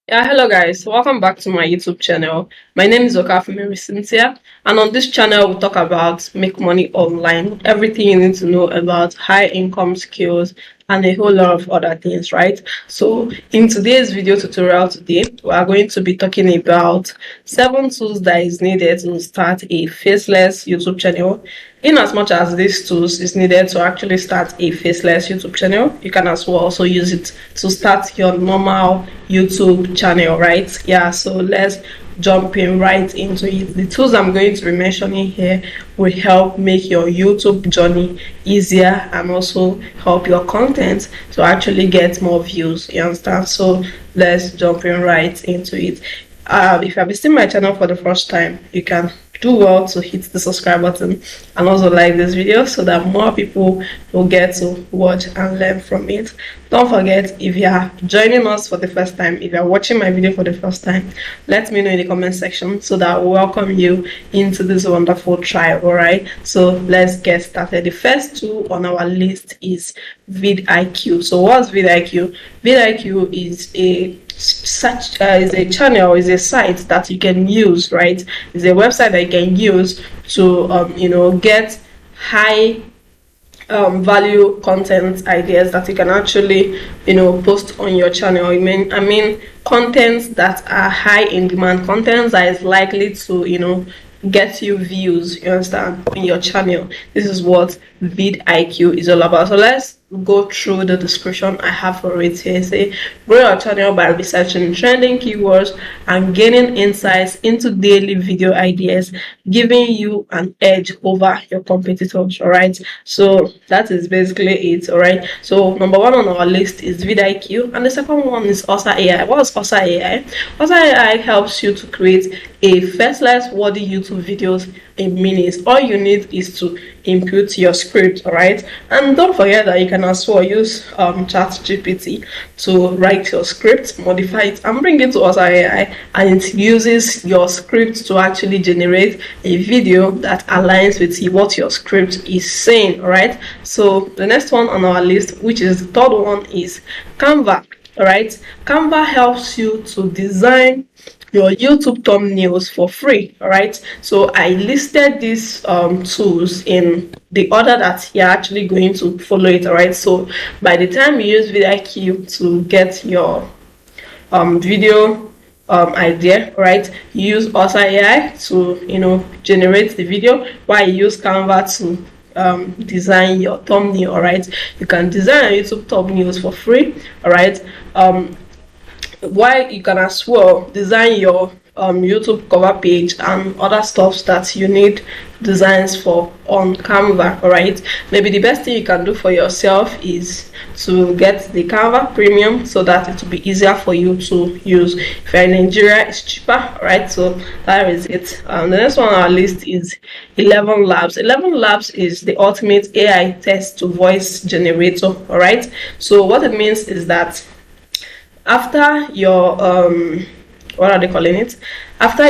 Yeah, hello guys. Welcome back to my YouTube channel. My name is Okafumi Cynthia, and on this channel we talk about make money online, everything you need to know about high income skills and a whole lot of other things, right? So in today's video tutorial today, we are going to be talking about 7 tools that is needed to start a faceless YouTube channel. In as much as these tools is needed to actually start a faceless YouTube channel, you can as well also use it to start your normal YouTube channel, right? Yeah, so let's jump in right into it. The tools I'm going to be mentioning here will help make your YouTube journey easier and also help your content to actually get more views. You understand? So let's jump in right into it. If you have visited my channel for the first time, you can do well to hit the subscribe button and also like this video so that more people will get to watch and learn from it. Don't forget, if you are joining us for the first time, if you are watching my video for the first time, let me know in the comment section so that I will welcome you into this wonderful tribe. All right, so let's get started. The first tool on our list is vidIQ. So what's vidIQ? vidIQ is a is a channel, is a site that you can use, right? It's a website that you can use to get high value content ideas that you can actually post on your channel. I mean content that are high in demand, content that is likely to get you views, you understand, on your channel. This is what vidIQ is all about. So let's go through the description I have for it here. Say, grow your channel by researching trending keywords and gaining insights into daily video ideas, giving you an edge over your competitors. All right, so that is basically it. All right, so number one on our list is vidIQ, and the second one is OSA AI. What is OSA AI? OSA AI helps you to create a faceless worthy YouTube videos in minutes. All you need is to input your script. All right, and don't forget that you can as well use ChatGPT to write your script, modify it, and bring it to OSA AI, and it uses your script to actually generate a video that aligns with what your script is saying. All right, so the next one on our list, which is the third one, is Canva. All right, Canva helps you to design your YouTube thumbnails for free. All right, so I listed these tools in the order that you're actually going to follow it. All right, so by the time you use vidIQ to get your video idea, right, you use OSA AI to generate the video, while you use Canva to design your thumbnail. All right, you can design YouTube thumbnails for free. All right, why you can as well design your YouTube cover page and other stuff that you need designs for on Canva. All right, maybe the best thing you can do for yourself is to get the Canva premium so that it will be easier for you to use. If you're in Nigeria, it's cheaper. All right, so that is it. The next one on our list is 11 Labs. 11 Labs is the ultimate AI text to voice generator. All right, so what it means is that after your what are they calling it, after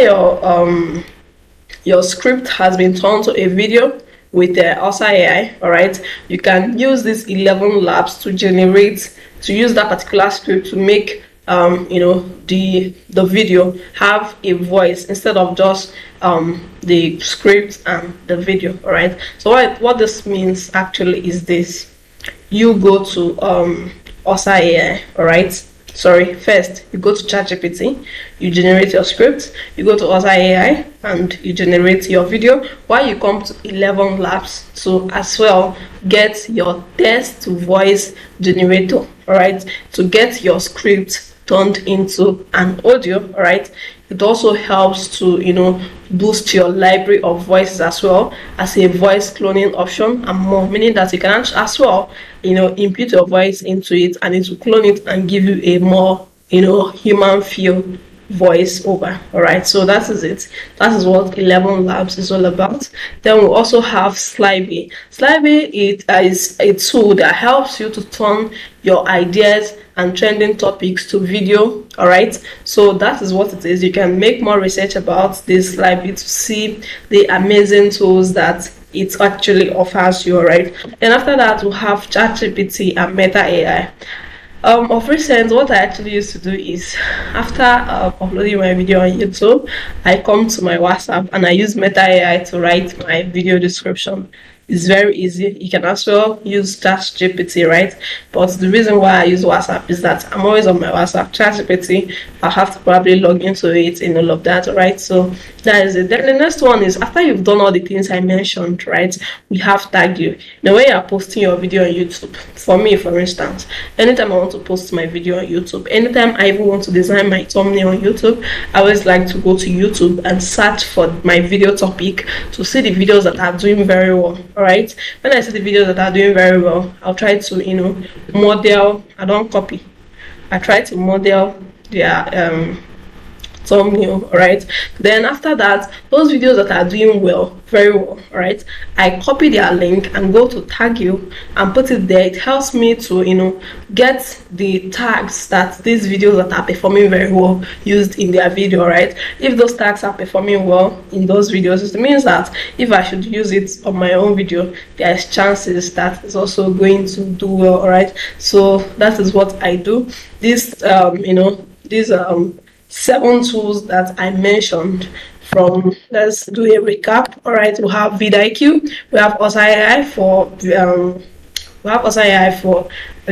your script has been turned to a video with the OSA AI, all right, you can use this 11 labs to use that particular script to make the video have a voice instead of just the script and the video. All right, so what this means actually is this: you go to OSA AI, all right. Sorry, first you go to ChatGPT, you generate your script, you go to OSA AI and you generate your video, while you come to 11 Labs to as well get your text to voice generator. All right, to get your script turned into an audio. All right, it also helps to boost your library of voices as well as a voice cloning option and more, meaning that you can as well input your voice into it and it will clone it and give you a more human feel voice over. All right, so that is it. That is what 11 Labs is all about. Then we also have Slybee. Slybee, it is a tool that helps you to turn your ideas and trending topics to video. All right, so that is what it is. You can make more research about this Slybee to see the amazing tools that it actually offers you. All right, and after that we have ChatGPT and Meta AI. Of recent, what I actually used to do is after uploading my video on YouTube, I come to my WhatsApp and I use Meta AI to write my video description. It's very easy. You can as well use ChatGPT, right? But the reason why I use WhatsApp is that I'm always on my WhatsApp. ChatGPT, I'll have to probably log into it and all of that, right? So that is it. Then the next one is after you've done all the things I mentioned, right? We have tagged you. The way you're posting your video on YouTube, for me, for instance, anytime I want to post my video on YouTube, anytime I even want to design my thumbnail on YouTube, I always like to go to YouTube and search for my video topic to see the videos that are doing very well. All right, when I see the videos that are doing very well, I'll try to model. I don't copy. I try to model their thumbnail. All right, then after that, those videos that are doing well, very well, all right, I copy their link and go to tag you and put it there. It helps me to get the tags that these videos that are performing very well used in their video, right? If those tags are performing well in those videos, it means that if I should use it on my own video, there's chances that it's also going to do well. All right, so that is what I do. This these 7 tools that I mentioned from, let's do a recap. All right, we have vidIQ, we have AI for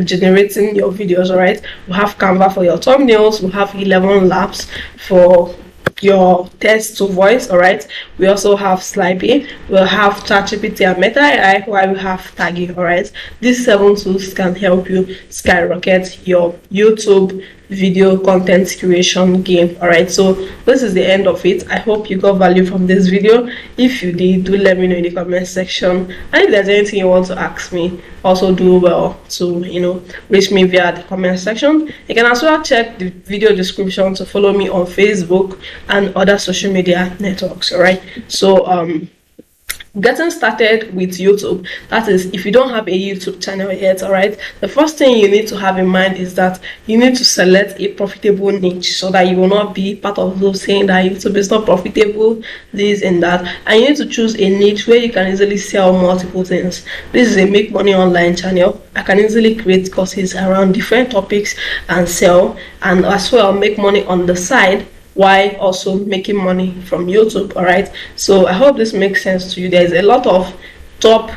generating your videos. All right, we have Canva for your thumbnails, we have 11 Labs for your text to voice. All right, we also have Slipey, we'll have ChatGPT and Meta AI, while we have tagging. All right, these 7 tools can help you skyrocket your YouTube video content creation game. All right, so this is the end of it. I hope you got value from this video. If you did, do let me know in the comment section, and if there's anything you want to ask me, also do well to reach me via the comment section. You can as well check the video description to follow me on Facebook and other social media networks. All right, so getting started with YouTube, that is, if you don't have a YouTube channel yet, all right, the first thing you need to have in mind is that you need to select a profitable niche, so that you will not be part of those saying that YouTube is not profitable, this and that. And you need to choose a niche where you can easily sell multiple things. This is a make money online channel. I can easily create courses around different topics and sell, and as well make money on the side while also making money from YouTube. All right, so I hope this makes sense to you. There's a lot of top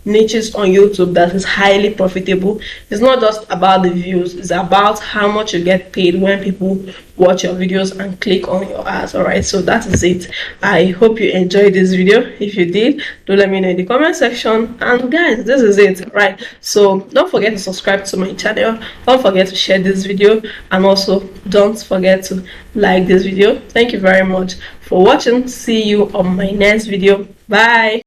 niches on YouTube that is highly profitable. It's not just about the views, it's about how much you get paid when people watch your videos and click on your ads. All right, so that is it. I hope you enjoyed this video. If you did, do let me know in the comment section. And guys, this is it, right? So don't forget to subscribe to my channel, don't forget to share this video, and also don't forget to like this video. Thank you very much for watching. See you on my next video. Bye.